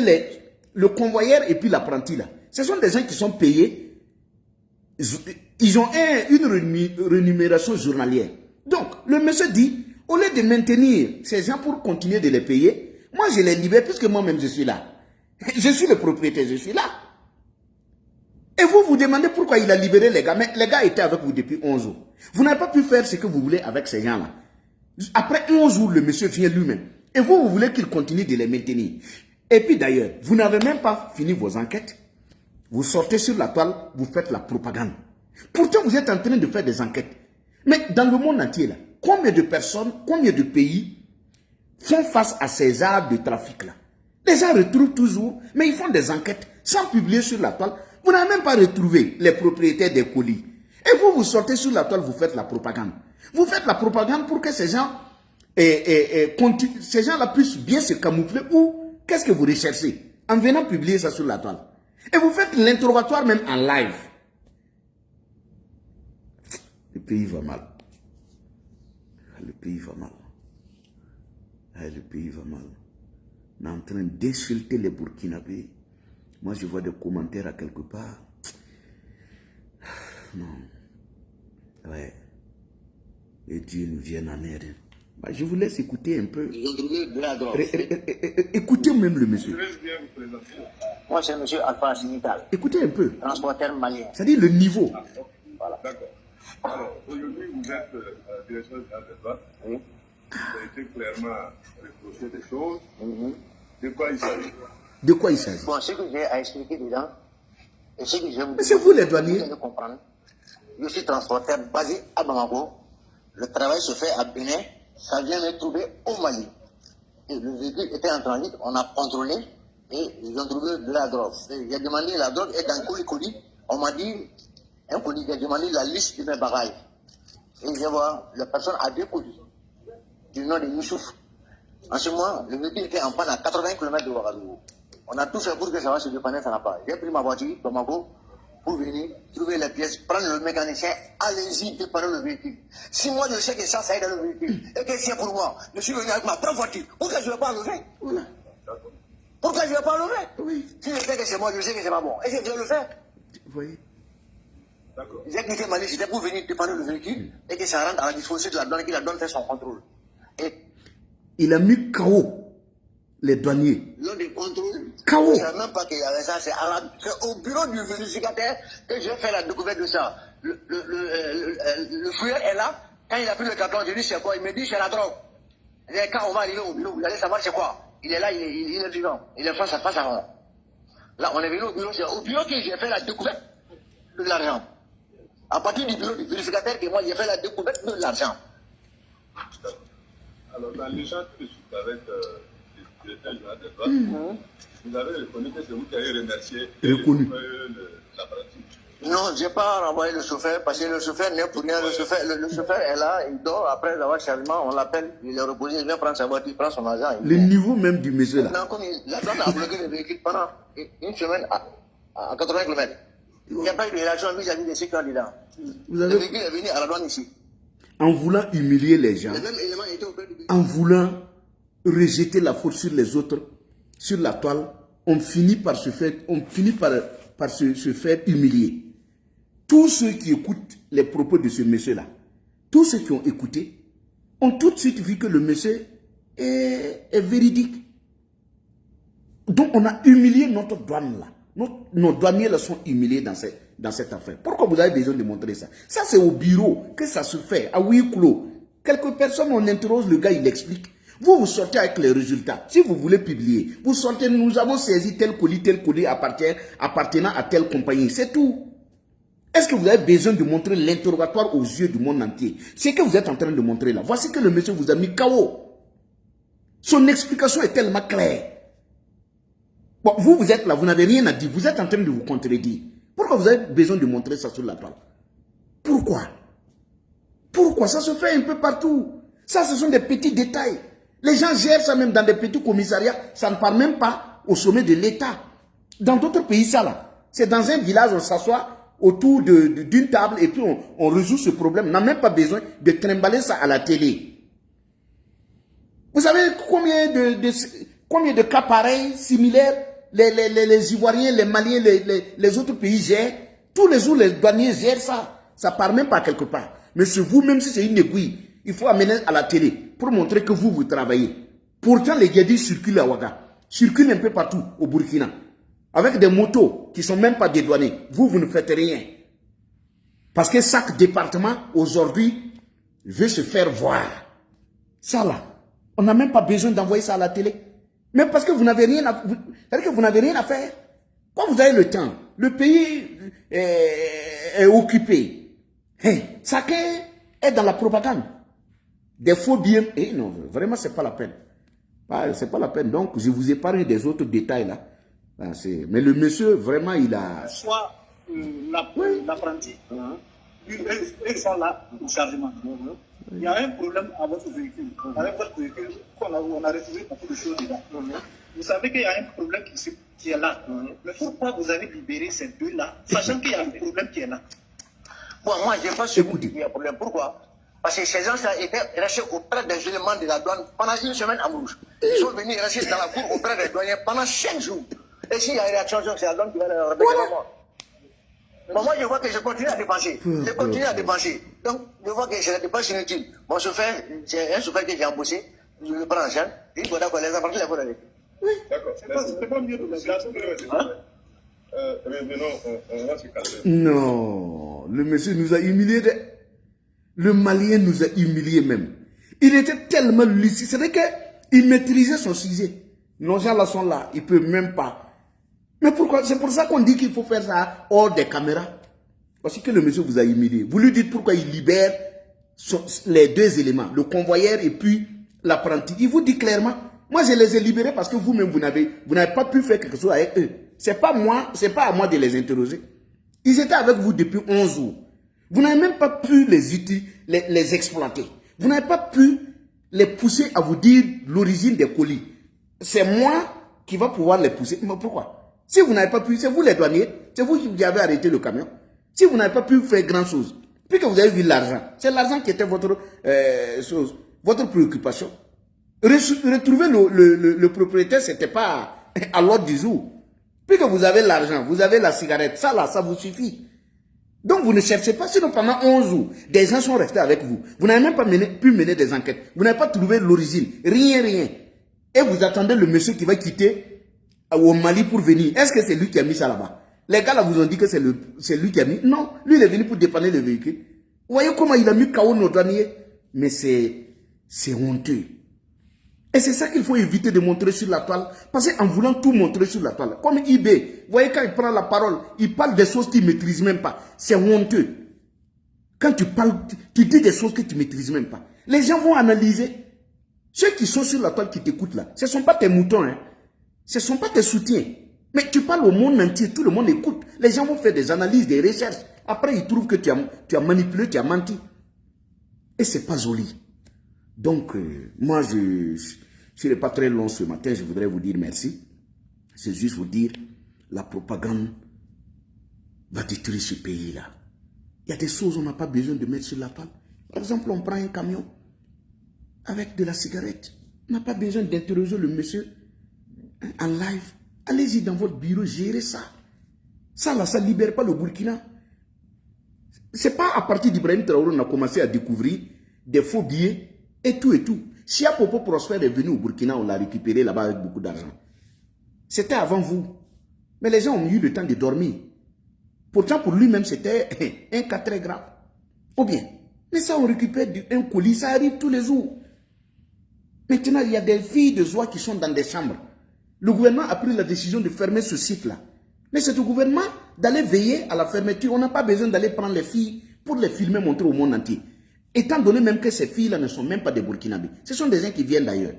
[SPEAKER 1] le convoyeur et puis l'apprenti là, ce sont des gens qui sont payés. Ils ont une rémunération journalière. Donc, le monsieur dit, au lieu de maintenir ces gens pour continuer de les payer, moi je les libère puisque moi-même je suis là. Je suis le propriétaire, je suis là. Et vous demandez pourquoi il a libéré les gars. Mais les gars étaient avec vous depuis 11 jours. Vous n'avez pas pu faire ce que vous voulez avec ces gens-là. Après 11 jours, le monsieur vient lui-même. Et vous voulez qu'il continue de les maintenir. Et puis d'ailleurs, vous n'avez même pas fini vos enquêtes. Vous sortez sur la toile, vous faites la propagande. Pourtant, vous êtes en train de faire des enquêtes. Mais dans le monde entier, là, combien de personnes, combien de pays font face à ces genres de trafic-là? Les gens retrouvent toujours, mais ils font des enquêtes sans publier sur la toile. Vous n'avez même pas retrouvé les propriétaires des colis. Et vous sortez sur la toile, vous faites la propagande. Vous faites la propagande pour que ces gens-là puissent bien se camoufler. Ou qu'est-ce que vous recherchez en venant publier ça sur la toile? Et vous faites l'interrogatoire même en live. Le pays va mal. Le pays va mal. Le pays va mal. On est en train d'insulter les Burkinabés. Moi, je vois des commentaires à quelque part. Non. Ouais. Et Dieu nous vienne en aide. Bah, je vous laisse écouter un peu.
[SPEAKER 2] Ils ont trouvé de la drogue.
[SPEAKER 1] Écoutez même le monsieur.
[SPEAKER 2] Moi, c'est M. Alpha Sinital,
[SPEAKER 1] Écoutez un peu.
[SPEAKER 2] transporteur malien.
[SPEAKER 1] C'est-à-dire le niveau.
[SPEAKER 2] Voilà.
[SPEAKER 3] D'accord. Alors, aujourd'hui, vous êtes directeur général des douanes.
[SPEAKER 2] Oui.
[SPEAKER 3] Vous avez été clairement reproché des choses. De quoi il s'agit?
[SPEAKER 1] De quoi il s'agit?
[SPEAKER 2] Bon, ce que j'ai à expliquer dedans, et ce que je vous
[SPEAKER 1] Mais c'est vous les douaniers.
[SPEAKER 2] Vous allez comprendre. Je suis transporteur basé à Bamako. Le travail se fait à Bénin. Ça vient me trouver au Mali. Et le véhicule était en transit. On a contrôlé et ils ont trouvé de la drogue. J'ai demandé la drogue est dans colis. On m'a dit, un colis, j'ai demandé la liste de mes bagages. Et je vois, la personne a 2 colis. Du nom de Youssouf. En ce moment, le véhicule était en panne à 80 km de Ouagadougou. On a tout fait pour que ça va se dépanner, ça n'a pas. J'ai pris ma voiture, Bamako, pour venir trouver les pièces, prendre le mécanicien, allez-y, dépanner le véhicule. Si moi je sais que ça est dans le véhicule, et que c'est pour moi, je suis venu avec ma propre voiture, pourquoi je ne vais pas enlever?
[SPEAKER 1] Voilà.
[SPEAKER 2] Pourquoi je ne vais pas enlever?
[SPEAKER 1] Oui.
[SPEAKER 2] Si je sais que c'est moi, je sais que c'est pas bon. Et je vais le faire.
[SPEAKER 1] Vous voyez?
[SPEAKER 3] D'accord.
[SPEAKER 2] J'ai quitté Mali, c'était pour venir dépanner le véhicule, et que ça rentre à la disposition de la douane, que la douane fait son contrôle. Et
[SPEAKER 1] Il a mis KO les douaniers.
[SPEAKER 2] lors du contrôle,
[SPEAKER 1] KO.
[SPEAKER 2] je ne savais même pas qu'il y avait ça. C'est au bureau du vérificateur que j'ai fait la découverte de ça. Le fouilleur est là. Quand il a pris le carton, je lui dis c'est quoi? Il me dit c'est la drogue. Et quand on va arriver au bureau, vous allez savoir c'est quoi. Il est là, il est vivant. Il est face à moi. Là, on est venu au bureau. C'est au bureau que j'ai fait la découverte de l'argent. À partir du bureau du vérificateur que moi j'ai fait la découverte de l'argent.
[SPEAKER 3] Alors, dans l'échange que je suis avec le directeur général des douanes, vous avez reconnu que c'est vous qui avez remercié l'apprenti.
[SPEAKER 2] Non, je n'ai pas renvoyé le chauffeur parce que le chauffeur n'est pour rien. Le chauffeur est là, il dort. Après avoir chargement, on l'appelle, il est reposé, il vient prendre sa voiture, il prend son argent.
[SPEAKER 1] Le niveau même du monsieur là.
[SPEAKER 2] Non, comme la douane a bloqué le véhicule pendant une semaine à 80 km. Il n'y a pas eu de réaction vis-à-vis de ceux qui sont dedans. Le véhicule est venu à la douane ici.
[SPEAKER 1] En voulant humilier les gens,
[SPEAKER 2] Le même élément était auprès du véhicule.
[SPEAKER 1] en voulant rejeter la faute sur les autres, sur la toile, on finit par se faire, se faire humilier. Tous ceux qui écoutent les propos de ce monsieur-là, tous ceux qui ont écouté, ont tout de suite vu que le monsieur est véridique. Donc on a humilié notre douane là. Nos douaniers là sont humiliés dans cette affaire. Pourquoi vous avez besoin de montrer ça? Ça c'est au bureau que ça se fait, à huis clos. Quelques personnes, on interroge le gars, il explique. Vous sortez avec les résultats. Si vous voulez publier, vous sortez, nous avons saisi tel colis appartenant à telle compagnie. C'est tout. Est-ce que vous avez besoin de montrer l'interrogatoire aux yeux du monde entier? C'est que vous êtes en train de montrer là. Voici que le monsieur vous a mis KO. Son explication est tellement claire. Bon, vous êtes là, vous n'avez rien à dire. Vous êtes en train de vous contredire. Pourquoi vous avez besoin de montrer ça sur la toile? Pourquoi? Pourquoi? Ça se fait un peu partout. Ça, ce sont des petits détails. Les gens gèrent ça même dans des petits commissariats. Ça ne part même pas au sommet de l'État. Dans d'autres pays, ça là. C'est dans un village, on s'assoit autour d'une table et puis on résout ce problème. On n'a même pas besoin de trimballer ça à la télé. Vous savez combien de cas pareils, similaires, les Ivoiriens, les Maliens, les autres pays gèrent? Tous les jours, les douaniers gèrent ça. Ça part même pas quelque part. Mais c'est vous, même si c'est une aiguille, il faut amener à la télé pour montrer que vous travaillez. Pourtant, les guédis circulent à Ouaga, circulent un peu partout au Burkina, avec des motos qui ne sont même pas dédouanées. Vous ne faites rien. Parce que chaque département, aujourd'hui, veut se faire voir. Ça là, on n'a même pas besoin d'envoyer ça à la télé. Mais parce que vous n'avez rien à faire. Quand vous avez le temps, le pays est occupé. Chacun est dans la propagande. Des faux billets. Et non, vraiment, ce n'est pas la peine. C'est pas la peine. Donc, je vous épargne des autres détails là. Mais le monsieur, vraiment, il a...
[SPEAKER 4] Soit l'apprenti, ils sont là au chargement. Il y a un problème à votre véhicule. Avec votre véhicule, on a retrouvé beaucoup de choses dedans. Vous savez qu'il y a un problème qui est là. Mais pourquoi vous avez libéré ces deux-là, sachant qu'il y a un problème qui est là?
[SPEAKER 2] Bon, moi, je pense que il y a un problème. Pourquoi? Parce que ces gens-là étaient restés auprès des éléments de la douane pendant une semaine à Mourouche. Ils sont venus rester dans la cour auprès des douaniers pendant 5 jours. Et s'il y a une réaction, c'est la douane qui va leur répéter la mort. Bon, moi, je vois que je continue à dépenser. Je continue à dépenser. Donc, je vois que c'est la dépense inutile. Mon chauffeur, c'est un chauffeur que j'ai embauché. Je le prends en charge. Je dis, bon, d'accord, les apprentis, il faut aller.
[SPEAKER 3] Oui. D'accord.
[SPEAKER 4] C'est pas mieux de la glace.
[SPEAKER 3] Revenons, on va se calmer.
[SPEAKER 1] Non, le monsieur nous a humiliés. Le Malien nous a humiliés même. Il était tellement lucide. C'est vrai qu'il maîtrisait son sujet. Nos gens là sont là, ils ne peuvent même pas. Mais pourquoi? C'est pour ça qu'on dit qu'il faut faire ça hors des caméras. Parce que le monsieur vous a humilié. Vous lui dites pourquoi il libère les deux éléments, le convoyeur et puis l'apprenti. Il vous dit clairement, moi je les ai libérés parce que vous-même vous n'avez pas pu faire quelque chose avec eux. C'est pas à moi de les interroger. Ils étaient avec vous depuis 11 jours. Vous n'avez même pas pu les exploiter. Vous n'avez pas pu les pousser à vous dire l'origine des colis. C'est moi qui va pouvoir les pousser. Mais pourquoi? Si vous n'avez pas pu, c'est vous les douaniers, c'est vous qui avez arrêté le camion. Si vous n'avez pas pu faire grand chose, puis que vous avez vu l'argent, c'est l'argent qui était votre préoccupation. Retrouver le propriétaire, ce n'était pas à l'ordre du jour. Puis que vous avez l'argent, vous avez la cigarette, ça là, ça vous suffit. Donc vous ne cherchez pas, sinon pendant 11 jours, des gens sont restés avec vous. Vous n'avez même pas pu mener des enquêtes. Vous n'avez pas trouvé l'origine, rien. Et vous attendez le monsieur qui va quitter au Mali pour venir. Est-ce que c'est lui qui a mis ça là-bas? Les gars là vous ont dit que c'est lui qui a mis. Non, lui il est venu pour dépanner le véhicule. Vous voyez comment il a mis KO nos douaniers? Mais c'est honteux. Et c'est ça qu'il faut éviter de montrer sur la toile. Parce qu'en voulant tout montrer sur la toile, comme IB, vous voyez quand il prend la parole, il parle des choses qu'il ne maîtrise même pas. C'est honteux. Quand tu parles, tu dis des choses que tu ne maîtrises même pas. Les gens vont analyser. Ceux qui sont sur la toile qui t'écoutent là, ce ne sont pas tes moutons, hein. Ce ne sont pas tes soutiens. Mais tu parles au monde entier, tout le monde écoute. Les gens vont faire des analyses, des recherches. Après, ils trouvent que tu as manipulé, tu as menti. Et ce n'est pas joli. Donc, moi, je ne serai pas très long ce matin, je voudrais vous dire merci. C'est juste vous dire, la propagande va détruire ce pays-là. Il y a des choses qu'on n'a pas besoin de mettre sur la table. Par exemple, on prend un camion avec de la cigarette. On n'a pas besoin d'interroger le monsieur en live. Allez-y dans votre bureau, gérez ça. Ça, là, ça ne libère pas le Burkina. Ce n'est pas à partir d'Ibrahim Traoré qu'on a commencé à découvrir des faux billets et tout et tout. Si Apopo Prosper est venu au Burkina, on l'a récupéré là-bas avec beaucoup d'argent. C'était avant vous. Mais les gens ont eu le temps de dormir. Pourtant, pour lui-même, c'était un cas très grave. Ou bien, mais ça, on récupère un colis, ça arrive tous les jours. Maintenant, il y a des filles de joie qui sont dans des chambres. Le gouvernement a pris la décision de fermer ce site-là. Mais c'est au gouvernement d'aller veiller à la fermeture. On n'a pas besoin d'aller prendre les filles pour les filmer, montrer au monde entier. Étant donné même que ces filles-là ne sont même pas des Burkinabés. Ce sont des gens qui viennent d'ailleurs.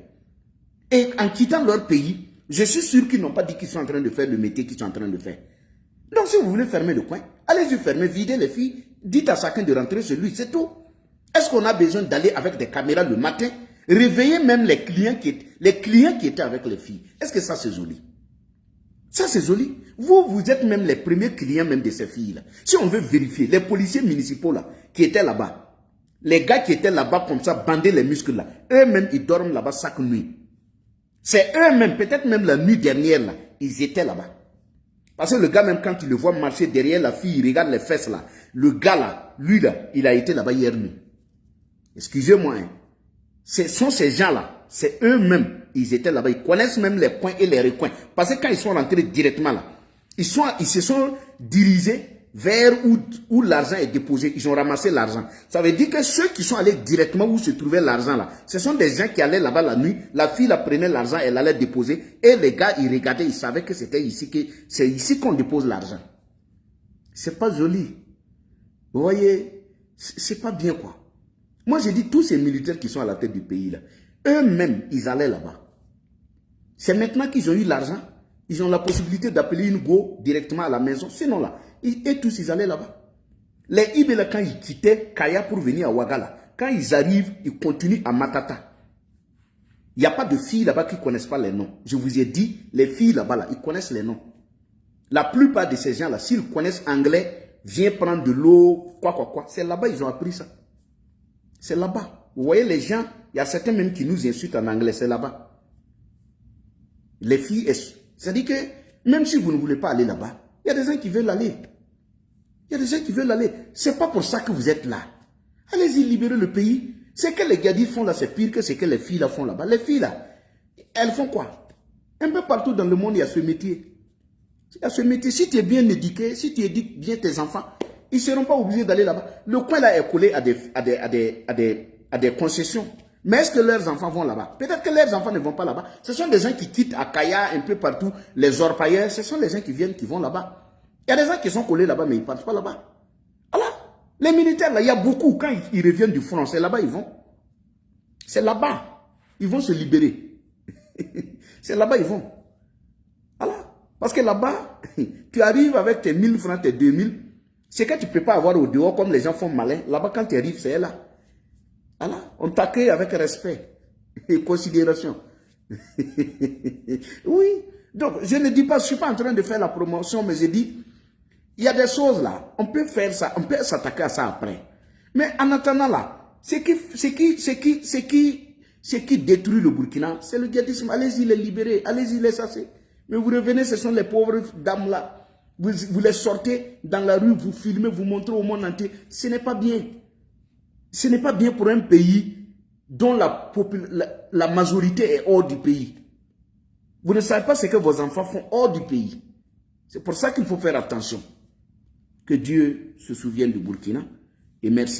[SPEAKER 1] Et en quittant leur pays, je suis sûr qu'ils n'ont pas dit qu'ils sont en train de faire le métier qu'ils sont en train de faire. Donc si vous voulez fermer le coin, allez-y fermer, videz les filles, dites à chacun de rentrer chez lui, c'est tout. Est-ce qu'on a besoin d'aller avec des caméras le matin, réveiller même les clients qui étaient avec les filles? Est-ce que ça c'est joli? Ça c'est joli. Vous êtes même les premiers clients même de ces filles-là. Si on veut vérifier, les policiers municipaux là, qui étaient là-bas, les gars qui étaient là-bas comme ça, bandés les muscles là, eux-mêmes ils dorment là-bas chaque nuit. C'est eux-mêmes, peut-être même la nuit dernière là, ils étaient là-bas. Parce que le gars, même quand il le voit marcher derrière la fille, il regarde les fesses là. Le gars là, lui là, il a été là-bas hier nuit. Excusez-moi, hein. Ce sont ces gens-là, c'est eux-mêmes, ils étaient là-bas. Ils connaissent même les coins et les recoins. Parce que quand ils sont rentrés directement là, ils se sont dirigés vers où l'argent est déposé. Ils ont ramassé l'argent. Ça veut dire que ceux qui sont allés directement où se trouvait l'argent là, ce sont des gens qui allaient là-bas la nuit. La fille la prenait l'argent, elle allait déposer. Et les gars, ils regardaient, ils savaient que c'était ici, c'est ici qu'on dépose l'argent. C'est pas joli. Vous voyez, c'est pas bien quoi. Moi j'ai dit tous ces militaires qui sont à la tête du pays là, eux-mêmes, ils allaient là-bas. C'est maintenant qu'ils ont eu l'argent, ils ont la possibilité d'appeler une go directement à la maison. Sinon là, et tous ils allaient là-bas. Les Ibé là, quand ils quittaient Kaya pour venir à Ouagala, quand ils arrivent, ils continuent à Matata. Il n'y a pas de filles là-bas qui ne connaissent pas les noms. Je vous ai dit, les filles là-bas, là, ils connaissent les noms. La plupart de ces gens-là, s'ils connaissent anglais, viens prendre de l'eau, quoi. C'est là-bas ils ont appris ça. C'est là-bas. Vous voyez les gens, il y a certains même qui nous insultent en anglais, c'est là-bas. Les filles, c'est-à-dire que même si vous ne voulez pas aller là-bas, il y a des gens qui veulent aller. Il y a des gens qui veulent aller. Ce n'est pas pour ça que vous êtes là. Allez-y, libérez le pays. Ce que les gadis font là, c'est pire que ce que les filles là font là-bas. Les filles là, elles font quoi? Un peu partout dans le monde, il y a ce métier. Il y a ce métier. Si tu es bien éduqué, si tu éduques bien tes enfants, ils ne seront pas obligés d'aller là-bas. Le coin là est collé à des concessions. Mais est-ce que leurs enfants vont là-bas? Peut-être que leurs enfants ne vont pas là-bas. Ce sont des gens qui quittent à Kaya, un peu partout, les orpailleurs. Ce sont les gens qui viennent, qui vont là-bas. Il y a des gens qui sont collés là-bas, mais ils ne partent pas là-bas. Alors, les militaires, là, il y a beaucoup. Quand ils reviennent du front, c'est là-bas ils vont. C'est là-bas. Ils vont se libérer. C'est là-bas ils vont. Alors, parce que là-bas, tu arrives avec tes 1000 francs, tes 2000. C'est que tu ne peux pas avoir au dehors comme les gens font malin. Là-bas, quand tu arrives, c'est là. Voilà. On t'accueille avec respect et considération. Oui. Donc, je ne dis pas, je ne suis pas en train de faire la promotion, mais je dis, il y a des choses là, on peut faire ça, on peut s'attaquer à ça après. Mais en attendant là, ce qui détruit le Burkina, c'est le djihadisme. Allez-y les libérer, allez-y les chasser. Mais vous revenez, ce sont les pauvres dames là. Vous les sortez dans la rue, vous filmez, vous montrez au monde entier. Ce n'est pas bien. Ce n'est pas bien pour un pays dont la majorité est hors du pays. Vous ne savez pas ce que vos enfants font hors du pays. C'est pour ça qu'il faut faire attention. Que Dieu se souvienne du Burkina. Et merci à